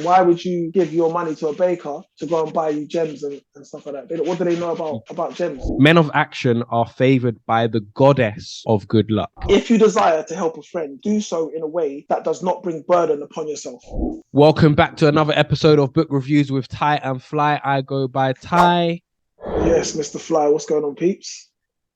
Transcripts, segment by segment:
Why would you give your money to a baker to go and buy you gems and stuff like that? What do they know about gems? Men of action are favored by the goddess of good luck. If you desire to help a friend, do so in a way that does not bring burden upon yourself. Welcome back to another episode of Book Reviews with Ty and Fly. I go by Ty. Yes, Mr. Fly, what's going on, peeps?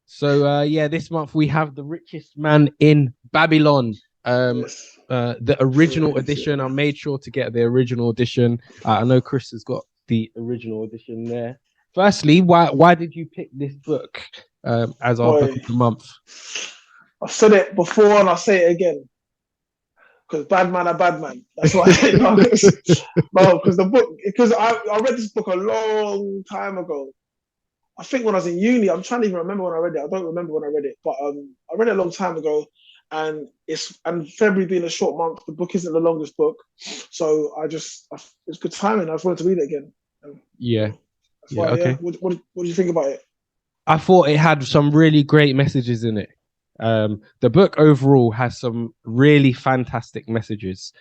So this month we have The Richest Man in Babylon. Yes. The original edition. I made sure to get the original edition. I know Chris has got the original edition there. Firstly, why did you pick this book as our book of the month? I've said it before and I'll say it again. Because bad man are bad man. That's why. Because I read this book a long time ago. I think when I was in uni, I'm trying to even remember when I read it. I don't remember when I read it, but I read it a long time ago. And February being a short month, the book isn't the longest book, so it's good timing. I just wanted to read it again. Okay. What do you think about it? I thought it had some really great messages in it. The book overall has some really fantastic messages,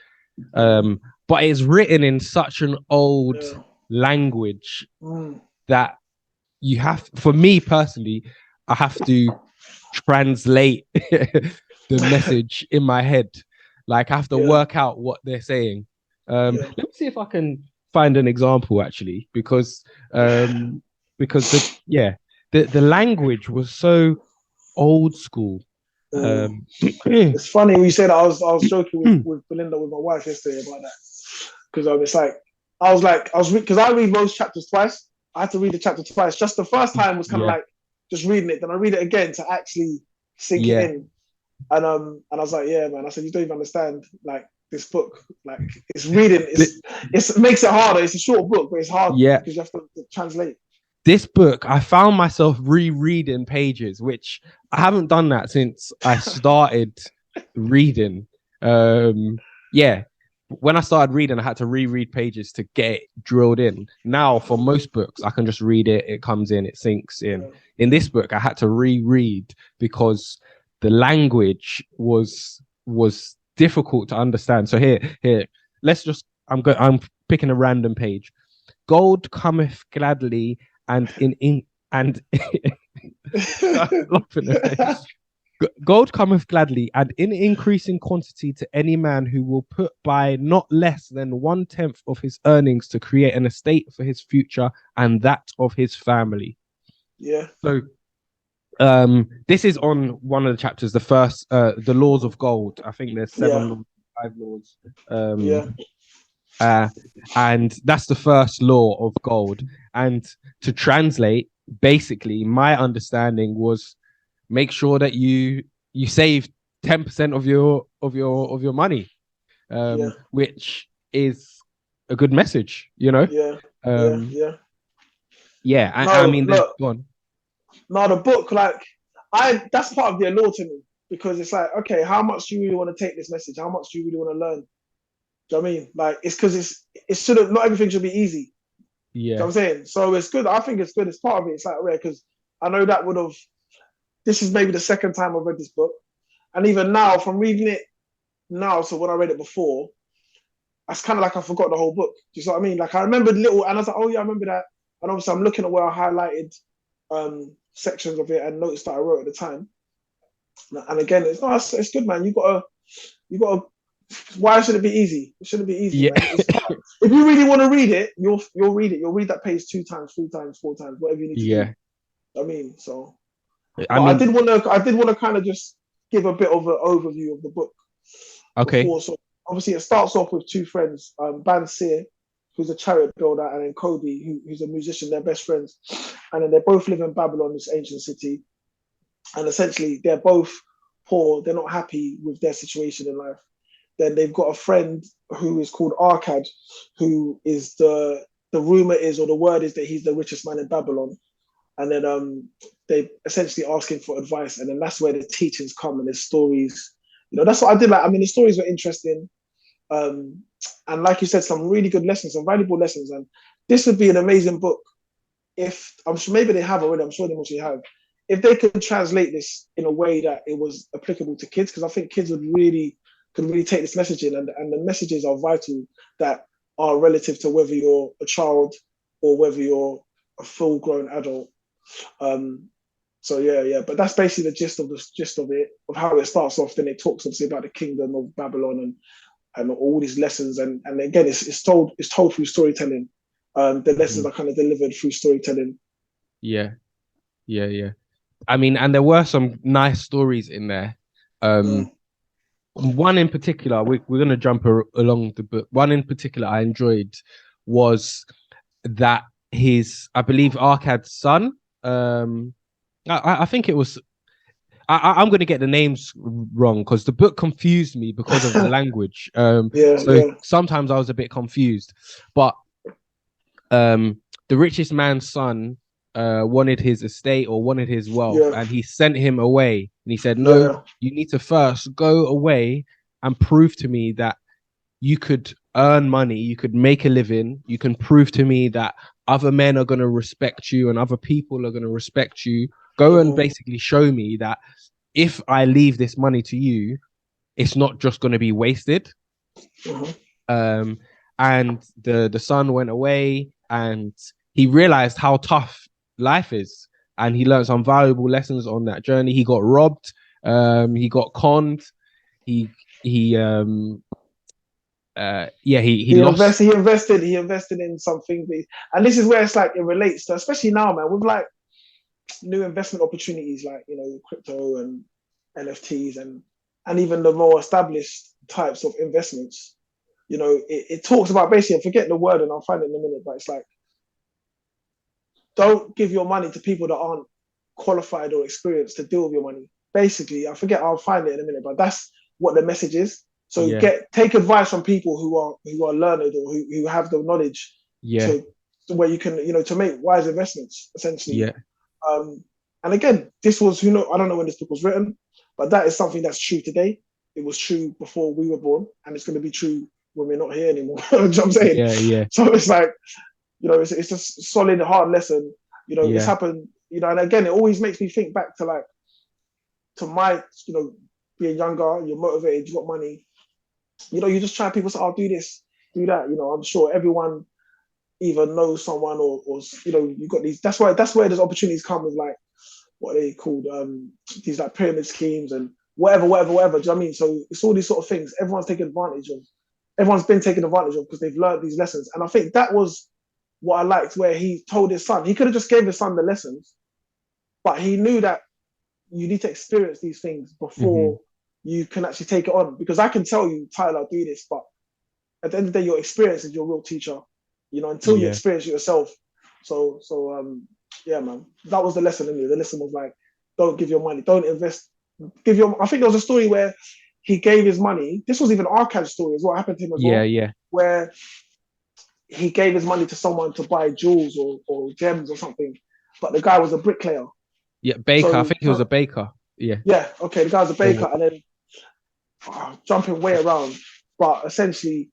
but it's written in such an old language that you have, for me personally, I have to translate the message in my head. Like I have to work out what they're saying. Let me see if I can find an example actually, because the language was so old school. It's funny when you say that. I was joking with Belinda, with my wife yesterday about that, because it's like because I read most chapters twice. I had to read the chapter twice. Just the first time was kind of like just reading it, then I read it again to actually sink it in. And I was like, yeah, man. I said, you don't even understand like this book. Like it's reading. It makes it harder. It's a short book, but it's hard because you have to translate. This book, I found myself rereading pages, which I haven't done that since I started reading. When I started reading, I had to reread pages to get it drilled in. Now, for most books, I can just read it. It comes in, it sinks in. In this book, I had to reread because the language was difficult to understand. So here, let's just. I'm picking a random page. Gold cometh gladly, and gold cometh gladly and in increasing quantity to any man who will put by not less than 1/10 of his earnings to create an estate for his future and that of his family. Yeah. So this is on one of the chapters, the first, the laws of gold. I think there's 7 laws, 5 laws. And that's the first law of gold. And to translate, basically, my understanding was make sure that you save 10% of your money, which is a good message, you know. I mean, look, go on. No, the book, that's part of the allure to me, because it's like, okay, how much do you really want to take this message? How much do you really want to learn? Do you know what I mean? Like, it's because it shouldn't, not everything should be easy. Yeah. You know what I'm saying? So it's good. I think it's good. It's part of it. It's like, rare, because I know that this is maybe the second time I've read this book. And even now, from reading it now to when I read it before, it's kind of like I forgot the whole book. Do you know what I mean? Like I remembered little, and I was like, oh yeah, I remember that. And obviously I'm looking at where I highlighted sections of it and notes that I wrote at the time. And again, it's good, man. You gotta. Why should it be easy? It shouldn't be easy. Man. If you really want to read it, you'll read it. You'll read that page 2 times, 3 times, 4 times, whatever you need to do. I mean, so. I did want to kind of just give a bit of an overview of the book. Okay. So obviously, it starts off with 2 friends, Bansir, who's a chariot builder, and then Kobe, who's a musician. They're best friends, and then they both live in Babylon, this ancient city. And essentially, they're both poor. They're not happy with their situation in life. Then they've got a friend who is called Arkad, who is the rumor is, or the word is, that he's the richest man in Babylon. And then they essentially ask him for advice, and then that's where the teachings come and the stories. You know, that's what I did. Like, I mean, the stories were interesting, and like you said, some really good lessons, some valuable lessons. And this would be an amazing book if I'm sure maybe they have already. I'm sure they mostly have. If they could translate this in a way that it was applicable to kids, because I think kids could really take this message in, and the messages are vital. That are relative to whether you're a child or whether you're a full-grown adult. So yeah. But that's basically the gist of it, of how it starts off. Then it talks obviously about the kingdom of Babylon and all these lessons. And again, it's told through storytelling. The lessons are kind of delivered through storytelling. Yeah. I mean, and there were some nice stories in there. One in particular, we're going to jump along the book. One in particular I enjoyed was that I believe Arkad's son, I think it was, I'm going to get the names wrong because the book confused me because of the language. Sometimes I was a bit confused, but the richest man's son wanted his estate or wanted his wealth, and he sent him away. And he said, no, you need to first go away and prove to me that you could earn money, you could make a living, you can prove to me that other men are going to respect you and other people are going to respect you. Go and basically show me that if I leave this money to you, it's not just going to be wasted. And the son went away and he realized how tough life is, and he learned some valuable lessons on that journey. He got robbed, he got conned, he lost. He invested in something, and this is where it's like it relates to, especially now, man, with like new investment opportunities, like crypto and NFTs and even the more established types of investments. It talks about basically, I forget the word and I'll find it in a minute, but it's like, don't give your money to people that aren't qualified or experienced to deal with your money. Basically, I forget, I'll find it in a minute, but that's what the message is. So take advice from people who are learned or who have the knowledge to where you can, to make wise investments, essentially. And again, this was, I don't know when this book was written, but that is something that's true today. It was true before we were born, and it's going to be true when we're not here anymore. You know what I'm saying? Yeah. So it's like, it's a solid, hard lesson. It's happened, and again, it always makes me think back to like, to my, being younger, you're motivated, you got money, you just try, people say, I'll do this, do that. I'm sure everyone either knows someone or you've got these, that's where there's opportunities come with like, what are they called? These like pyramid schemes and whatever. Do you know what I mean? So it's all these sort of things everyone's been taken advantage of because they've learned these lessons. And I think that was what I liked, where he told his son, he could have just gave his son the lessons, but he knew that you need to experience these things before you can actually take it on. Because I can tell you, Tyler, do this, but at the end of the day, your experience is your real teacher, until you experience it yourself. So yeah, man, that was the lesson in me. The lesson was like, don't give your money, don't invest. I think there was a story where he gave his money. This was even Arkad's story as well. Happened to him as well. Yeah. Where he gave his money to someone to buy jewels or gems or something, but the guy was a bricklayer. Yeah, baker. So, I think he was a baker. Yeah. Yeah. Okay. The guy was a baker, and then jumping way around. But essentially,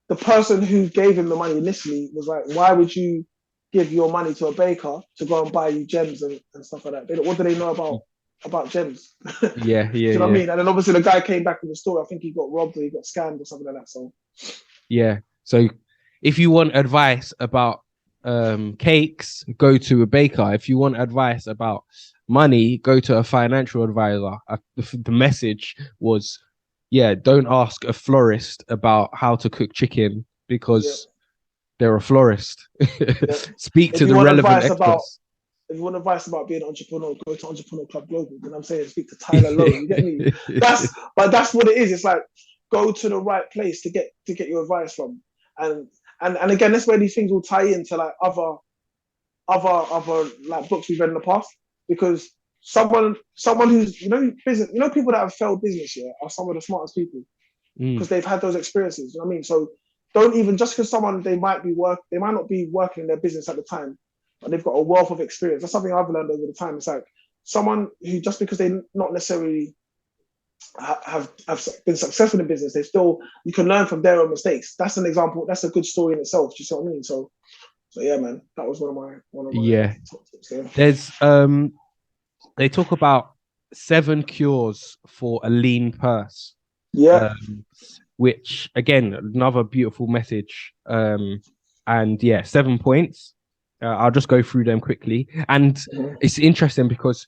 the person who gave him the money initially was like, "Why would you give your money to a baker to go and buy you gems and stuff like that? What do they know about gems?" Yeah. Do you know what I mean? And then obviously the guy came back with the story. I think he got robbed or he got scammed or something like that. So yeah. So if you want advice about cakes, go to a baker. If you want advice about money, go to a financial advisor. The message was, don't ask a florist about how to cook chicken because they're a florist. Speak to the relevant experts. If you want advice about being an entrepreneur, go to Entrepreneur Club Global. You know what I'm saying? Speak to Tyler Lowe. You get me? That's what it is. It's like, go to the right place to get your advice from. And again, that's where these things will tie into like other like books we've read in the past, because someone who's business, people that have failed business are some of the smartest people because they've had those experiences. You know what I mean? So don't even, just because someone they might not be working in their business at the time, but they've got a wealth of experience. That's something I've learned over the time. It's like someone who, just because they not necessarily have been successful in business, you can learn from their own mistakes. That's an example. That's a good story in itself. Do you see what I mean? So yeah, man, that was one of my top tips there. There's they talk about 7 cures for a lean purse. Yeah. which again, another beautiful message. And yeah, 7 points. I'll just go through them quickly. And it's interesting because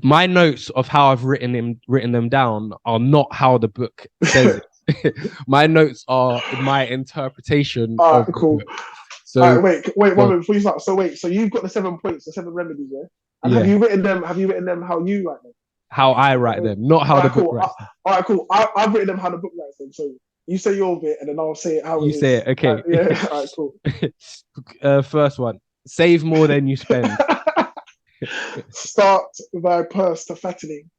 my notes of how I've written them down are not how the book says it. My notes are my interpretation All of right, the cool. book. So All right, wait, 1 minute before you start. So you've got the 7 points, the 7 remedies, yeah? And yeah, have you written them? Have you written them how you write them? how I write them, not how All the right, book cool. writes them. All right, cool. I've written them how the book writes them. So you say your bit, and then I'll say it how You it say is. it, okay. Yeah. All right, cool. First one: save more than you spend. Start thy purse to fattening.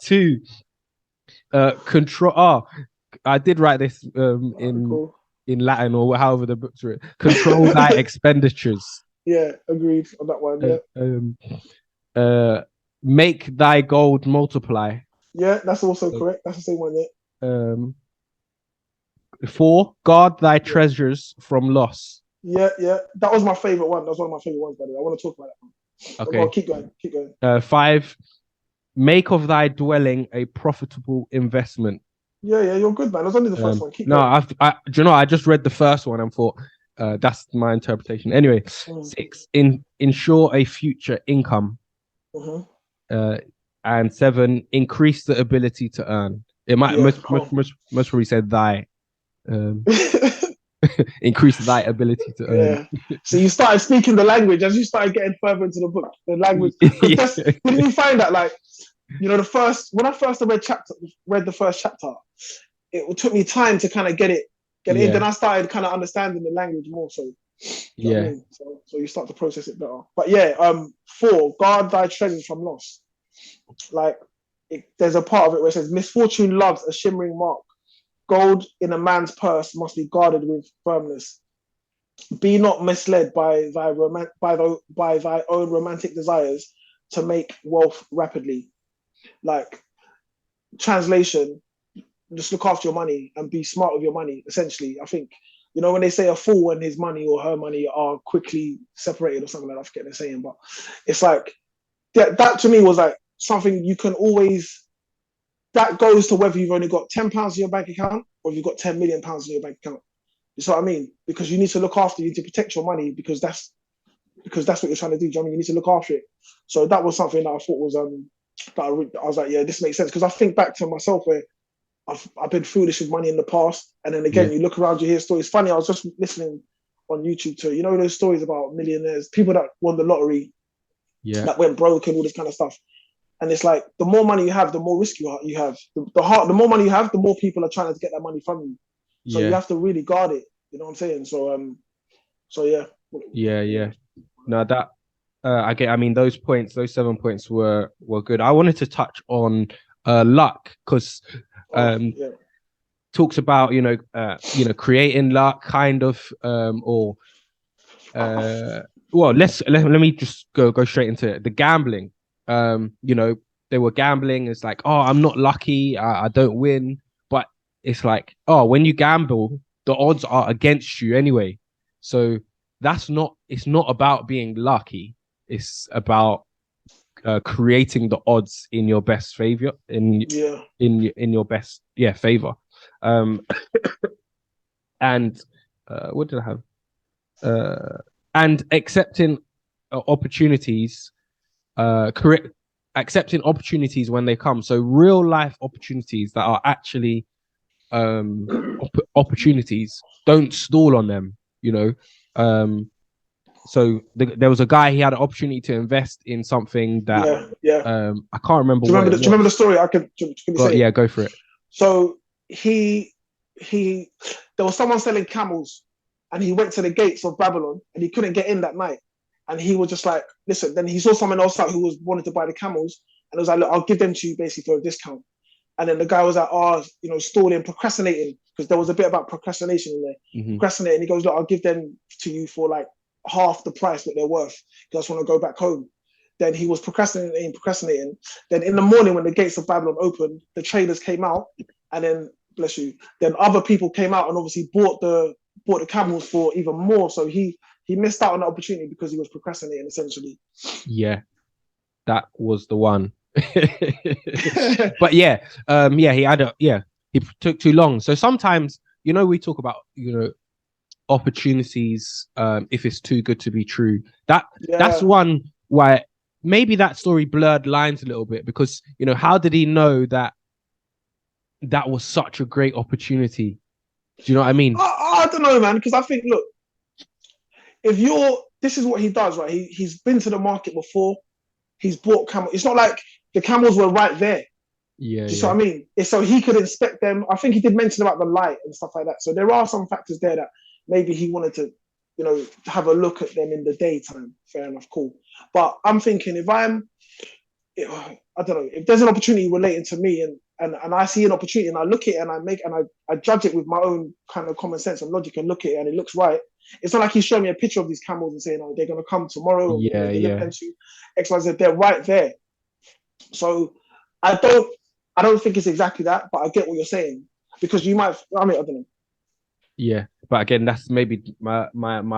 2, control. Oh, I did write this Cool. in Latin or however the book's written. Control thy expenditures. Yeah, agreed on that one. Yeah. Make thy gold multiply. Yeah, that's also correct. That's the same one. Yeah. 4, guard thy treasures from loss. Yeah. That was my favorite one. That was one of my favorite ones, by the way. I want to talk about that one. Okay. Keep going. 5, make of thy dwelling a profitable investment. Yeah, you're good, man. It was only the first one. Keep going. Do you know, I just read the first one and thought that's my interpretation. Anyway, 6, ensure a future income. And 7, increase the ability to earn. It might most probably said thy. Increase thy ability to earn. Yeah. So you started speaking the language as you started getting further into the book. The language. Because didn't you find that, like, you know, when I first read the first chapter, it took me time to kind of get it in. Then I started kind of understanding the language more. So you know what I mean? So you start to process it better. But yeah, 4, guard thy treasures from loss. Like, there's a part of it where it says, misfortune loves a shimmering mark. Gold in a man's purse must be guarded with firmness. Be not misled by thy own romantic desires to make wealth rapidly. Like, translation, just look after your money and be smart with your money. Essentially, I think, you know, when they say a fool and his money or her money are quickly separated or something like that, I forget they're saying, but it's like that to me was like something you can always. That goes to whether you've only got £10 in your bank account or if you've got £10 million in your bank account. You see what I mean? Because you need to look after, you need to protect your money because that's what you're trying to do. Do you know what I mean? You need to look after it. So that was something that I thought was I was like, yeah, this makes sense. Because I think back to myself where I've been foolish with money in the past, and then again you look around, you hear stories. Funny, I was just listening on YouTube to, you know, those stories about millionaires, people that won the lottery, that went broke and all this kind of stuff. And it's like, the more money you have, the more risk you have. The more money you have, the more people are trying to get that money from you. So you have to really guard it. You know what I'm saying? So yeah. Yeah. No, that I mean, those 7 points were good. I wanted to touch on luck because talks about creating luck, kind of, or well, let me just go straight into it. The gambling. They were gambling. It's like, oh, I'm not lucky. I don't win. But it's like, oh, when you gamble, the odds are against you anyway. So it's not about being lucky. It's about creating the odds in your best favor, in your best favor. And what did I have? And accepting opportunities. Accepting opportunities when they come. So real life opportunities that are actually opportunities. Don't stall on them. So there was a guy, he had an opportunity to invest in something that I can't remember. Do you remember the story? Go for it. So there was someone selling camels, and he went to the gates of Babylon, and he couldn't get in that night. And he was just like, listen, then he saw someone else out who wanted to buy the camels, and it was like, look, I'll give them to you basically for a discount. And then the guy was like, stalling, procrastinating, because there was a bit about procrastination in there. Procrastinating. He goes, look, I'll give them to you for like half the price that they're worth, because I just want to go back home. Then he was procrastinating. Then in the morning, when the gates of Babylon opened, the traders came out, and then, bless you, then other people came out and obviously bought the camels for even more. So he missed out on the opportunity because he was procrastinating, essentially. Yeah, that was the one. But yeah, he had he took too long. So sometimes, we talk about, opportunities, if it's too good to be true. That's Yeah. one why maybe that story blurred lines a little bit, because how did he know that that was such a great opportunity? Do you know what I mean? I don't know, man, because I think, look, this is what he does, right? He's been to the market before. He's bought camel. It's not like the camels were right there. Yeah, Do you see what I mean? It's so he could inspect them. I think he did mention about the light and stuff like that. So there are some factors there that maybe he wanted to, have a look at them in the daytime. Fair enough, cool. But I'm thinking, I don't know, if there's an opportunity relating to me, and I see an opportunity and I look at it and I judge it with my own kind of common sense and logic and look at it and it looks right. It's not like he's showing me a picture of these camels and saying, oh, they're going to come tomorrow, or yeah, deliver to X, Y, Z. They're right there. So I don't think it's exactly that, but I get what you're saying, because you might, I don't know. Yeah, but again, that's maybe my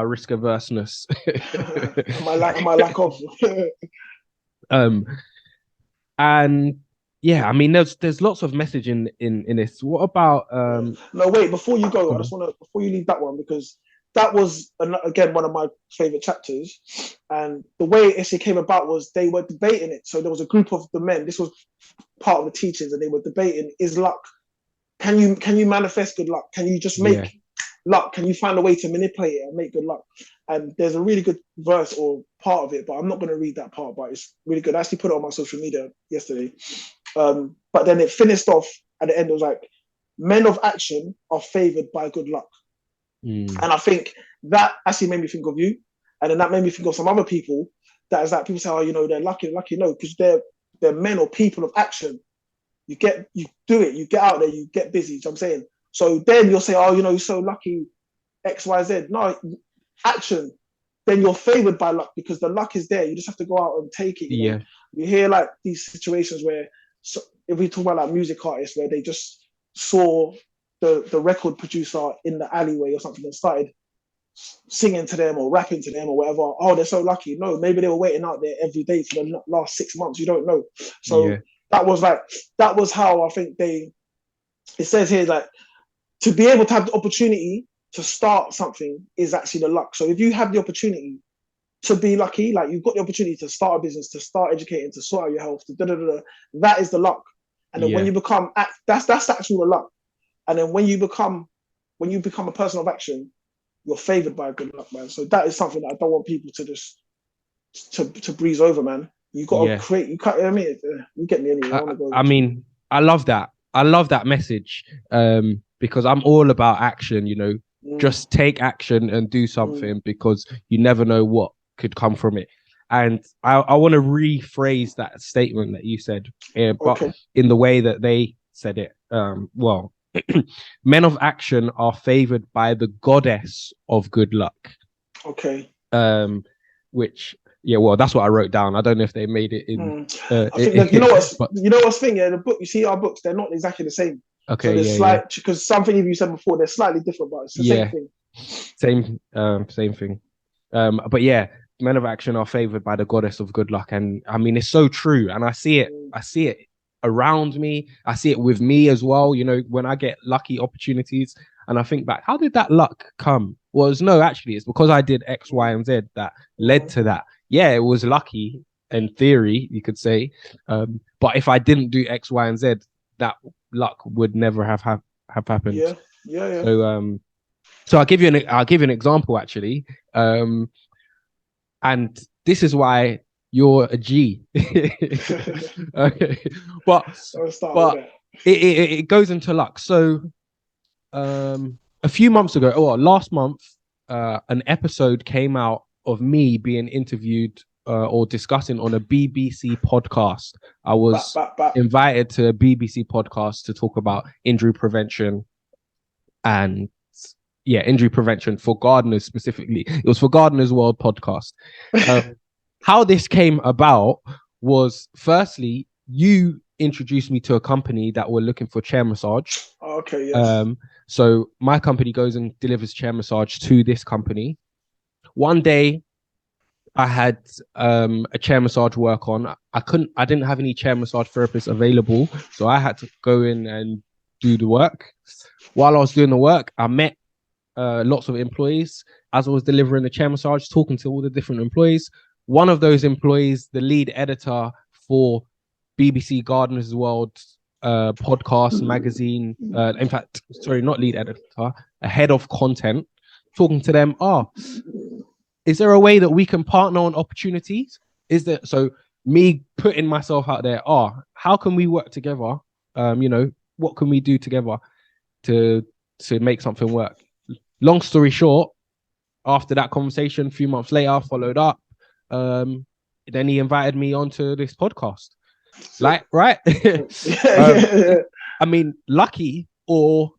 risk averseness. my lack of. And yeah, I mean, there's lots of message in this. What about No, wait, before you go, I on. just want to, before you leave that one, because that was again one of my favorite chapters, and the way it came about was they were debating it. So there was a group of the men. This was part of the teachings, and they were debating: is luck? Can you manifest good luck? Can you just make luck? Can you find a way to manipulate it and make good luck? And there's a really good verse or part of it, but I'm not going to read that part. But it's really good. I actually put it on my social media yesterday. But then it finished off at the end. It was like, men of action are favored by good luck. And I think that actually made me think of you. And then that made me think of some other people that is like, people say, oh, they're lucky. No, because they're men or people of action. You do it, you get out there, you get busy. You know what I'm saying? So then you'll say, oh, you're so lucky, X, Y, Z. No, action. Then you're favored by luck, because the luck is there. You just have to go out and take it. You hear like these situations where, if we talk about like music artists, where they just saw the record producer in the alleyway or something and started singing to them or rapping to them or whatever. Oh, they're so lucky. No, maybe they were waiting out there every day for the last 6 months. You don't know. So that was how I think it says here, like, to be able to have the opportunity to start something is actually the luck. So if you have the opportunity to be lucky, like you've got the opportunity to start a business, to start educating, to sort out your health, that is the luck. And then when you become, that's actually the luck. And then when you become a person of action, you're favored by good luck, man. So that is something that I don't want people to just to breeze over, man. You got to create. You can't. I mean, you get me anyway. I mean, I love that. I love that message, because I'm all about action. Just take action and do something, because you never know what could come from it. And I want to rephrase that statement that you said, but in the way that they said it. Well, men of action are favored by the goddess of good luck. Okay. Which, well, that's what I wrote down. I don't know if they made it in. I think you know what's thing. Yeah, the book. You see, our books, they're not exactly the same. Okay. So there's slight, because something you said before, they're slightly different, but it's the same thing. Same thing. But yeah, men of action are favored by the goddess of good luck, and I mean, it's so true. And I see it around me. I see it with me as well. When I get lucky opportunities, and I think back, how did that luck come? Well, actually, it's because I did X, Y, and Z that led to that. Yeah, it was lucky in theory, you could say. But if I didn't do X, Y, and Z, that luck would never have happened. Yeah. So I'll give you an example, actually. And this is why you're a G. Okay. But it goes into luck. So a few months ago, last month, an episode came out of me being interviewed or discussing on a BBC podcast. I was invited to a BBC podcast to talk about injury prevention and injury prevention for gardeners specifically. It was for Gardeners World podcast. How this came about was, firstly, you introduced me to a company that were looking for chair massage. Okay, yes. So my company goes and delivers chair massage to this company. One day, I had a chair massage work on. I didn't have any chair massage therapists available, so I had to go in and do the work. While I was doing the work, I met lots of employees as I was delivering the chair massage, talking to all the different employees. One of those employees, the lead editor for BBC Gardeners World podcast magazine. In fact, sorry, not lead editor, a head of content. Talking to them, is there a way that we can partner on opportunities? Is there so me putting myself out there? How can we work together? What can we do together to make something work? Long story short, after that conversation, a few months later, I followed up. Then he invited me onto this podcast. Right? I mean, lucky or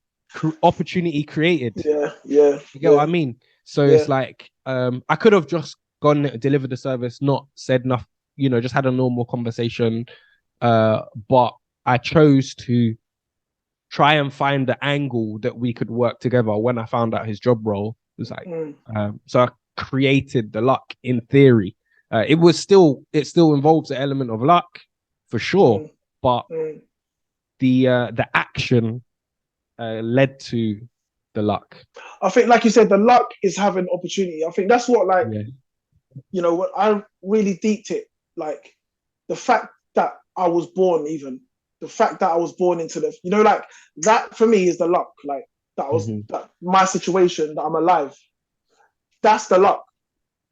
opportunity created. Yeah. You get what I mean? So it's like I could have just gone delivered the service, not said enough, just had a normal conversation. But I chose to try and find the angle that we could work together. When I found out his job role, it was like so I created the luck in theory. It still involves the element of luck for sure, but the action led to the luck. I think, like you said, the luck is having opportunity. I think that's what, what I really deeped it. Like the fact that I was born, even the fact that I was born into the, that for me is the luck. Like that was that my situation, that I'm alive. That's the luck.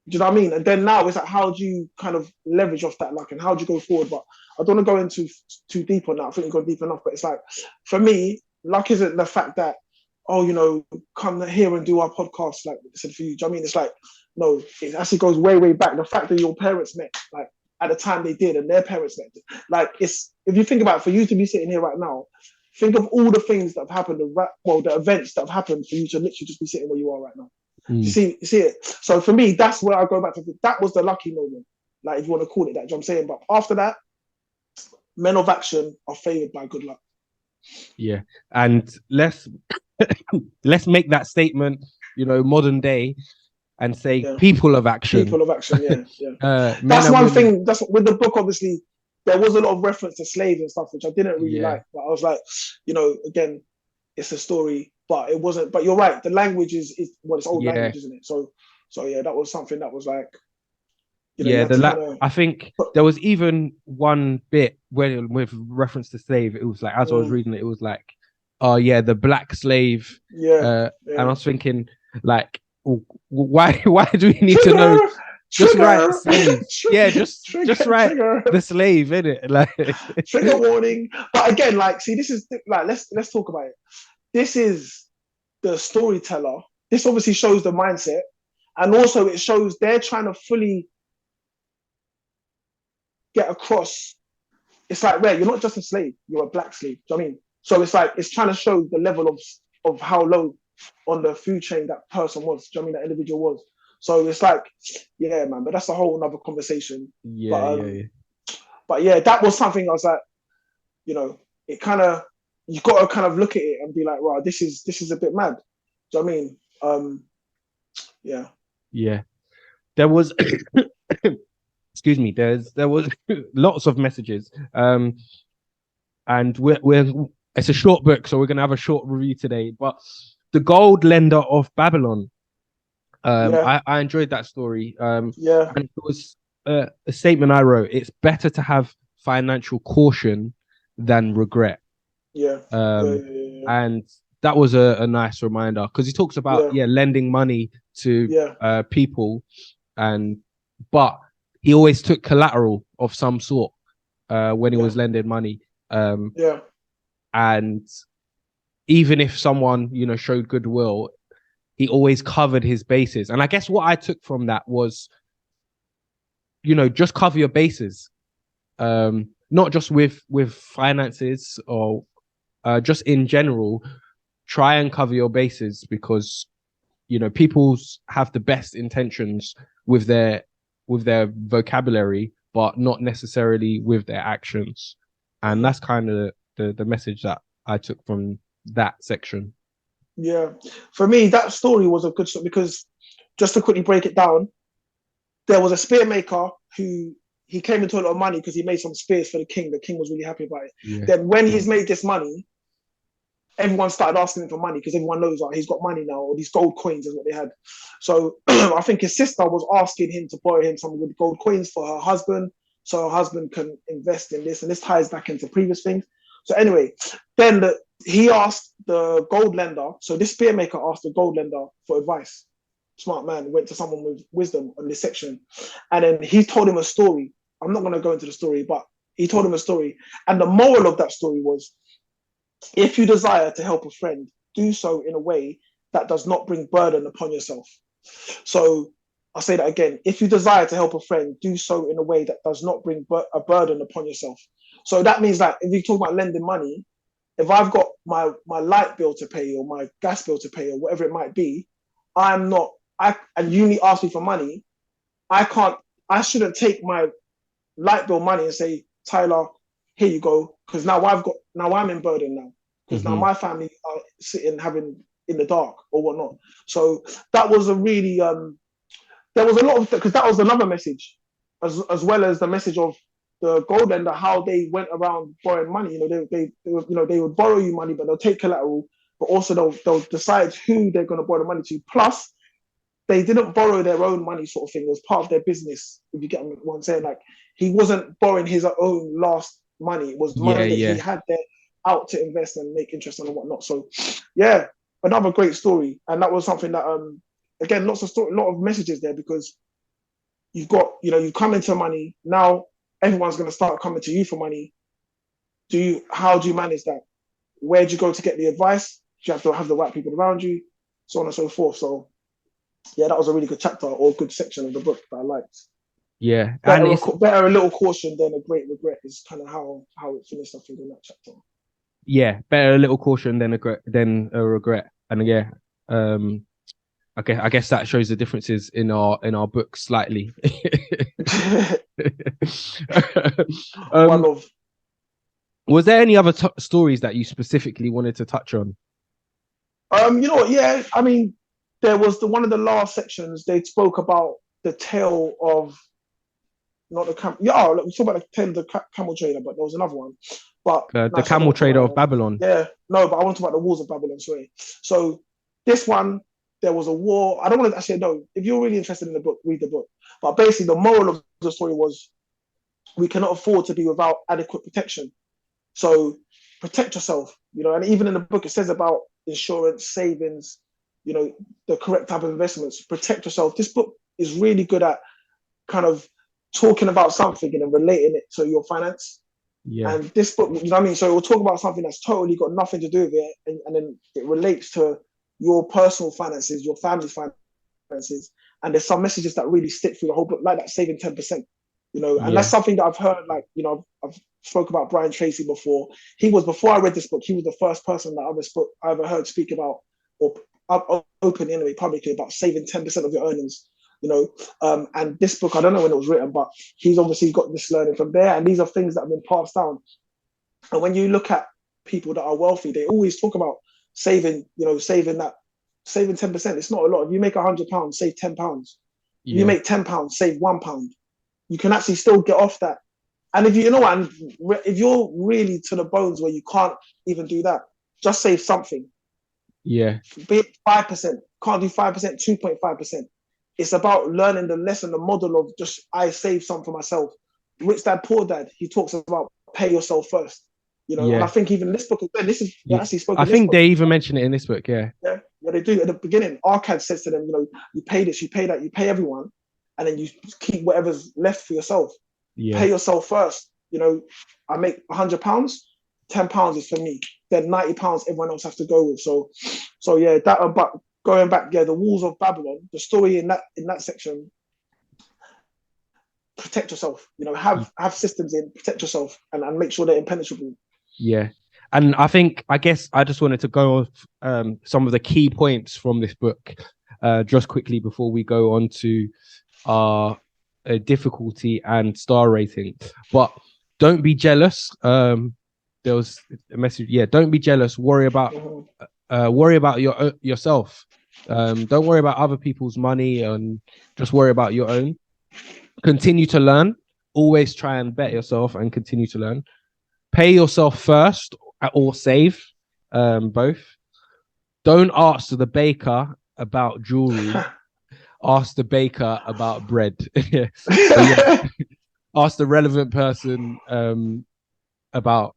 Do you know what I mean? And then now it's like, how do you kind of leverage off that luck and how do you go forward? But I don't want to go into too deep on that. I think you've gone deep enough. But it's like, for me, luck isn't the fact that, come here and do our podcast, like I said for you. Do you know what I mean? It's like, no, it actually goes way, way back. The fact that your parents met, like at the time they did, and their parents met, like if you think about it, for you to be sitting here right now, think of all the things that have happened, the events that have happened for you to literally just be sitting where you are right now. You see it. So for me, that's where I go back to. That was the lucky moment, like if you want to call it that. You know what I'm saying? But after that, men of action are favored by good luck. Yeah, and let's make that statement, modern day, and say people of action. People of action, yeah. That's one thing. That's with the book. Obviously, there was a lot of reference to slaves and stuff, which I didn't really like. But I was like, again, it's a story. But it wasn't. But you're right. The language is it's old language, isn't it? So yeah, that was something that was like. I think there was even one bit where, with reference to slave, it was like, as I was reading it, it was like, the black slave. And I was thinking, like, why do we need to know? Just write slave. Just write the slave in it. Like trigger warning. But again, like, see, this is like, let's talk about it. This is the storyteller. This obviously shows the mindset, and also it shows they're trying to fully get across. It's like, you're not just a slave, you're a black slave. Do you know what I mean? So it's like, it's trying to show the level of how low on the food chain that person was. Do you know what I mean? That individual was. So it's like, yeah, man, but that's a whole nother conversation. But yeah, that was something I was like, it kind of, you got to kind of look at it and be like, wow, this is a bit mad. Do you know what I mean? Yeah. There was excuse me, there was lots of messages. And we're it's a short book, so we're gonna have a short review today. But The Gold Lender of Babylon. I enjoyed that story. And it was a statement I wrote. It's better to have financial caution than regret. And that was a nice reminder, because he talks about lending money to people, but he always took collateral of some sort when he was lending money. And even if someone showed goodwill, he always covered his bases. And I guess what I took from that was, just cover your bases, not just with finances or just in general. Try and cover your bases, because people have the best intentions with their vocabulary, but not necessarily with their actions. And that's kind of the message that I took from that section. Yeah, for me, that story was a good story, because just to quickly break it down, there was a spear maker who he came into a lot of money because he made some spears for the king. The king was really happy about it. Yeah. Then when he's made this money, everyone started asking him for money because everyone knows he's got money now, or these gold coins is what they had. So I think his sister was asking him to borrow him some of the gold coins for her husband, so her husband can invest in this, and this ties back into previous things. So anyway, then he asked the gold lender, so this spear maker asked the gold lender for advice. Smart man, went to someone with wisdom on this section, and then he told him a story. I'm not going to go into the story, but he told him a story, and the moral of that story was, if you desire to help a friend, do so in a way that does not bring burden upon yourself. So I'll say that again. If you desire to help a friend, do so in a way that does not bring a burden upon yourself. So that means that if you talk about lending money, if I've got my light bill to pay or my gas bill to pay or whatever it might be, and you need ask me for money, I shouldn't take my light bill money and say, Tyler, here you go, because now I'm in burden now, because now my family are sitting having in the dark or whatnot. So that was a really there was a lot of, because that was another message, as well as the message of the gold lender, how they went around borrowing money. They would borrow you money, but they'll take collateral, but also they'll decide who they're going to borrow the money to. Plus, they didn't borrow their own money, sort of thing. It was part of their business. If you get what I'm saying, like he wasn't borrowing his own last money. It was money that he had there out to invest and make interest on and whatnot. So, yeah, another great story, and that was something that again, lot of messages there, because you've got, you come into money now. Everyone's going to start coming to you for money. How do you manage that? Where do you go to get the advice? Do you have to have the right people around you? So on and so forth. So yeah, that was a really good chapter or a good section of the book that I liked. Yeah, better a little caution than a great regret is kind of how it finished, I think, in that chapter. Yeah, better a little caution than a regret. And yeah, okay, I guess that shows the differences in our books slightly. Was there any other stories that you specifically wanted to touch on? Yeah, I mean, there was one of the last sections. They spoke about the tale of not the camel. Yeah, we talk about the tale of the camel trader, but there was another one. But the camel trader of Babylon. Yeah, no, but I want to talk about the walls of Babylon. Sorry. So this one, there was a war. I don't want to actually know. If you're really interested in the book, read the book. But basically, the moral of the story was, we cannot afford to be without adequate protection. So protect yourself. And even in the book, it says about insurance, savings, the correct type of investments. Protect yourself. This book is really good at kind of talking about something and then relating it to your finance. Yeah. And this book, you know what I mean? So it will talk about something that's totally got nothing to do with it, and then it relates to your personal finances, your family's finances. And there's some messages that really stick through the whole book, like that saving 10%. And that's something that I've heard, like, I've spoke about Brian Tracy before. Before I read this book, he was the first person that I ever heard speak about, or open anyway, publicly, about saving 10% of your earnings. And this book, I don't know when it was written, but he's obviously got this learning from there. And these are things that have been passed down. And when you look at people that are wealthy, they always talk about saving 10%. It's not a lot. If you make £100, save £10. Yeah. You make £10, save £1. You can actually still get off that. And if if you're really to the bones where you can't even do that, just save something. Yeah. Be it 5%, can't do 5%, 2.5%. It's about learning the lesson, the model of just, I save some for myself. Rich Dad, Poor Dad, he talks about pay yourself first. And I think even this book, actually spoken. I think they even mention it in this book, yeah. Yeah, they do. At the beginning, Arcad says to them, you pay this, you pay that, you pay everyone, and then you keep whatever's left for yourself. Yeah. Pay yourself first. I make £100, £10 is for me. Then £90 everyone else has to go with. So yeah, that about going back, the walls of Babylon, the story in that section. Protect yourself. Have systems in, protect yourself, and make sure they're impenetrable. Yeah. And I guess I just wanted to go off some of the key points from this book just quickly before we go on to our difficulty and star rating. But don't be jealous. There was a message. Yeah, don't be jealous. Worry about yourself. Don't worry about other people's money, and just worry about your own. Continue to learn. Always try and better yourself and continue to learn. Pay yourself first or save, both. Don't ask the baker about jewelry. Ask the baker about bread. Ask the relevant person about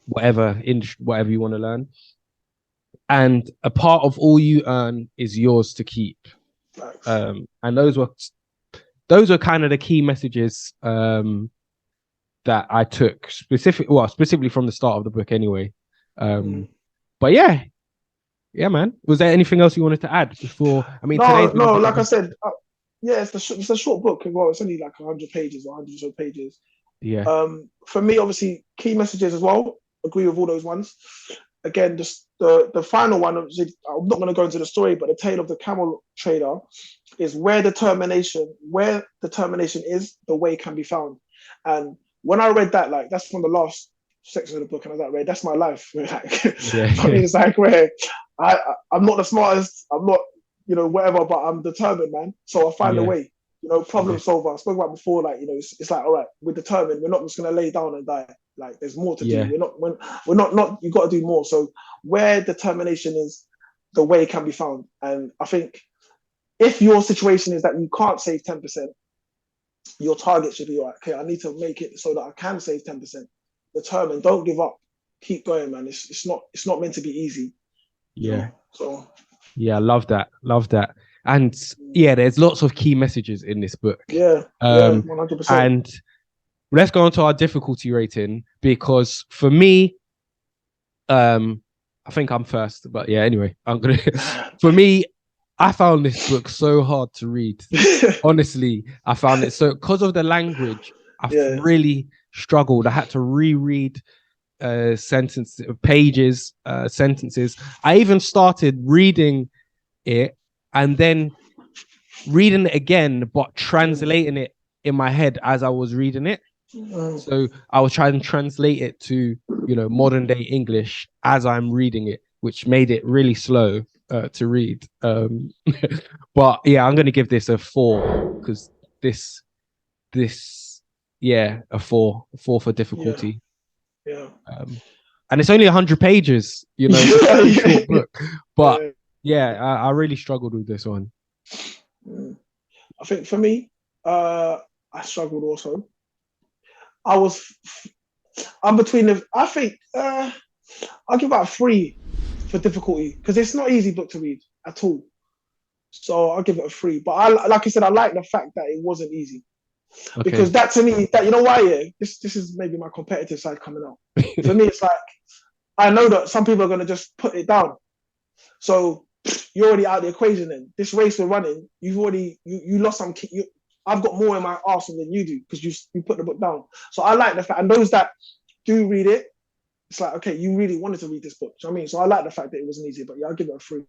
whatever you want to learn. And a part of all you earn is yours to keep. And those were kind of the key messages that I took specifically from the start of the book anyway. But yeah, man. Was there anything else you wanted to add before? I mean, no. Like I said, it's a short book. Well, it's only like 100 pages or 100 or so pages. Yeah. For me, obviously, key messages as well. Agree with all those ones. Again, just the final one. I'm not going to go into the story, but the tale of the camel trader is where determination is, the way can be found. And when I read that, like that's from the last section of the book, and I was like, that's my life. I mean, it's like where I'm not the smartest, I'm not, whatever, but I'm determined, man. So I'll find a way. Problem solver. I spoke about before, like, it's like, all right, we're determined. We're not just gonna lay down and die. Like, there's more to do. We're not. You got to do more. So where determination is, the way can be found. And I think if your situation is that you can't save 10%, your target should be, all right, okay, I need to make it so that I can save 10%. Determined. Don't give up. Keep going, man. It's not meant to be easy. Yeah. So. Yeah, love that. And yeah, there's lots of key messages in this book. Yeah, 100%. And let's go on to our difficulty rating, because for me, I think I'm first, but yeah, anyway, for me, I found this book so hard to read. Honestly, I found it so, because of the language, I really struggled. I had to reread sentences. I even started reading it and then reading it again, but translating it in my head as I was reading it. So I was trying to translate it to, modern day English as I'm reading it, which made it really slow to read. But yeah, I'm going to give this a 4, because this, a 4 for difficulty. Yeah. And it's only 100 pages, it's a very short book. But I really struggled with this one. I think for me, I struggled also. I'm between I think I'll give out 3 for difficulty, because it's not an easy book to read at all. So I'll give it a 3. But like I said, I like the fact that it wasn't easy. Okay. Because that to me, that, why? Yeah, this is maybe my competitive side coming out. For me, it's like, I know that some people are going to just put it down. So you're already out of the equation then. This race we're running, you've already, you lost some, I've got more in my arsenal than you do, because you put the book down. So I like the fact, and those that do read it, it's like, okay, you really wanted to read this book. Do you know what I mean? So I like the fact that it wasn't easy, but yeah, I'll give it a 3.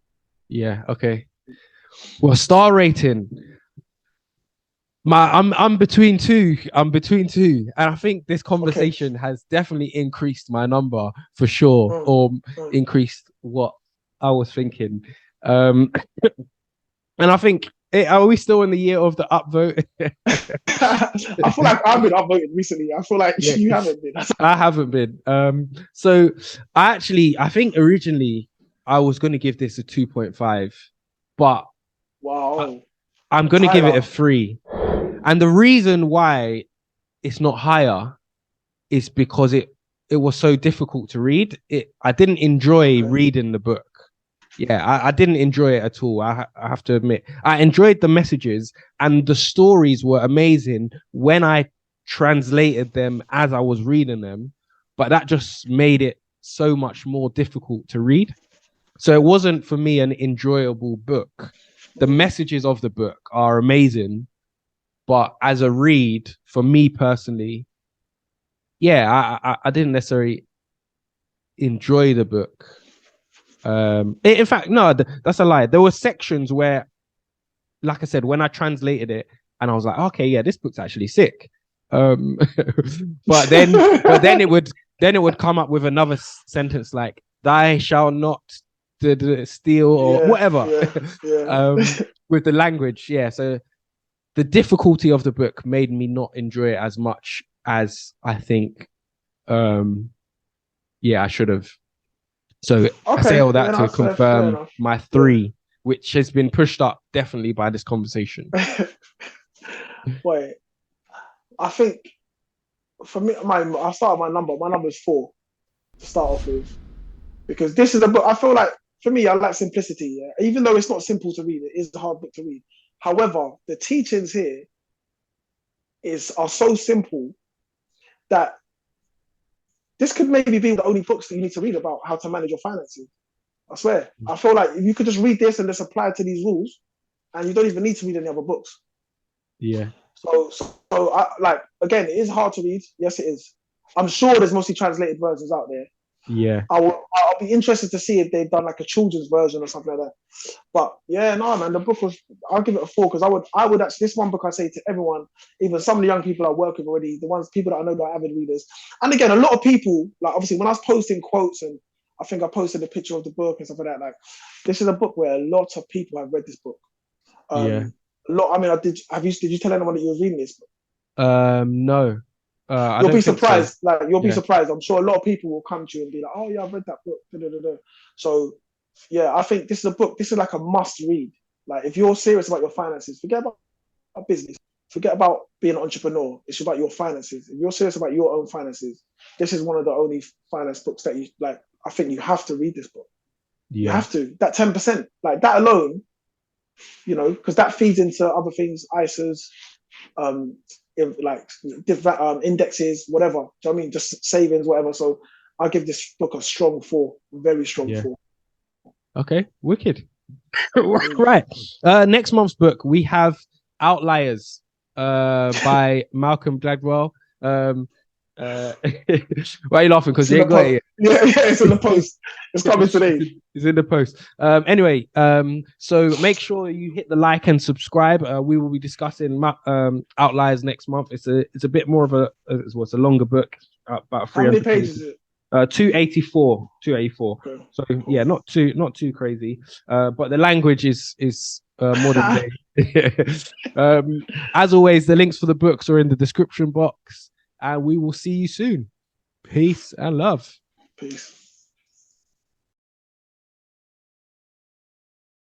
Yeah, okay. Well, star rating. I'm between two. And I think this conversation has definitely increased my number for sure, or increased what I was thinking. And I think, are we still in the year of the upvote? I feel like I've been upvoted recently. I feel like you haven't been. I haven't been. So I think originally I was going to give this a 2.5, but wow, I'm going to give it a 3. And the reason why it's not higher is because it was so difficult to read. I didn't enjoy reading the book. Yeah, I didn't enjoy it at all. I have to admit, I enjoyed the messages and the stories were amazing when I translated them as I was reading them, but that just made it so much more difficult to read. So it wasn't for me an enjoyable book. The messages of the book are amazing, but as a read, for me personally, I didn't necessarily enjoy the book. In fact, no, that's a lie. There were sections where, like I said, when I translated it, and I was like, okay, yeah, this book's actually sick. But then it would come up with another sentence like, "Thou shalt not steal," or whatever. Yeah. With the language, yeah. So the difficulty of the book made me not enjoy it as much as I think I should have. So I say all that to confirm my 3, which has been pushed up definitely by this conversation. Wait, I think for me, I'll start with my number. My number is 4 to start off with, because this is a book. I feel like, for me, I like simplicity. Yeah? Even though it's not simple to read, it is a hard book to read. However, the teachings here are so simple that this could maybe be the only books that you need to read about how to manage your finances. I swear. I feel like if you could just read this and just apply it to these rules, and you don't even need to read any other books. Yeah. So I, like, again, it is hard to read. Yes, it is. I'm sure there's mostly translated versions out there. Yeah. I'll be interested to see if they've done like a children's version or something like that. But yeah, no, man, the book was, I'll give it a 4, because I would actually, this one book I say to everyone, even some of the young people I work with already, people that I know that are avid readers. And again, a lot of people, like, obviously when I was posting quotes, and I think I posted a picture of the book and stuff like that, like, this is a book where a lot of people have read this book. Yeah. A lot. I mean, did you tell anyone that you were reading this book? No. You'll be surprised. So. Like, you'll be surprised. I'm sure a lot of people will come to you and be like, "Oh yeah, I've read that book." So, yeah, I think this is a book. This is like a must read. Like, if you're serious about your finances, forget about business. Forget about being an entrepreneur. It's about your finances. If you're serious about your own finances, this is one of the only finance books that you like. I think you have to read this book. Yeah. You have to. That 10%, like that alone, you know, because that feeds into other things, ISAs, like indexes, whatever. Do you know what I mean? Just savings, whatever. So I give this book a strong 4, very strong 4. Okay, wicked. Right. Next month's book we have Outliers by Malcolm Gladwell. Why are you laughing? Because you ain't got it yet. Yeah, it's in the post. It's coming today. It's in the post. Anyway, so make sure you hit the like and subscribe. We will be discussing Outliers next month. It's a bit more of it's a longer book, about 300 How many pages is it? 284. Okay. So cool. Yeah, not too crazy. But the language is modern day. As always, the links for the books are in the description box, and we will see you soon. Peace and love. Peace.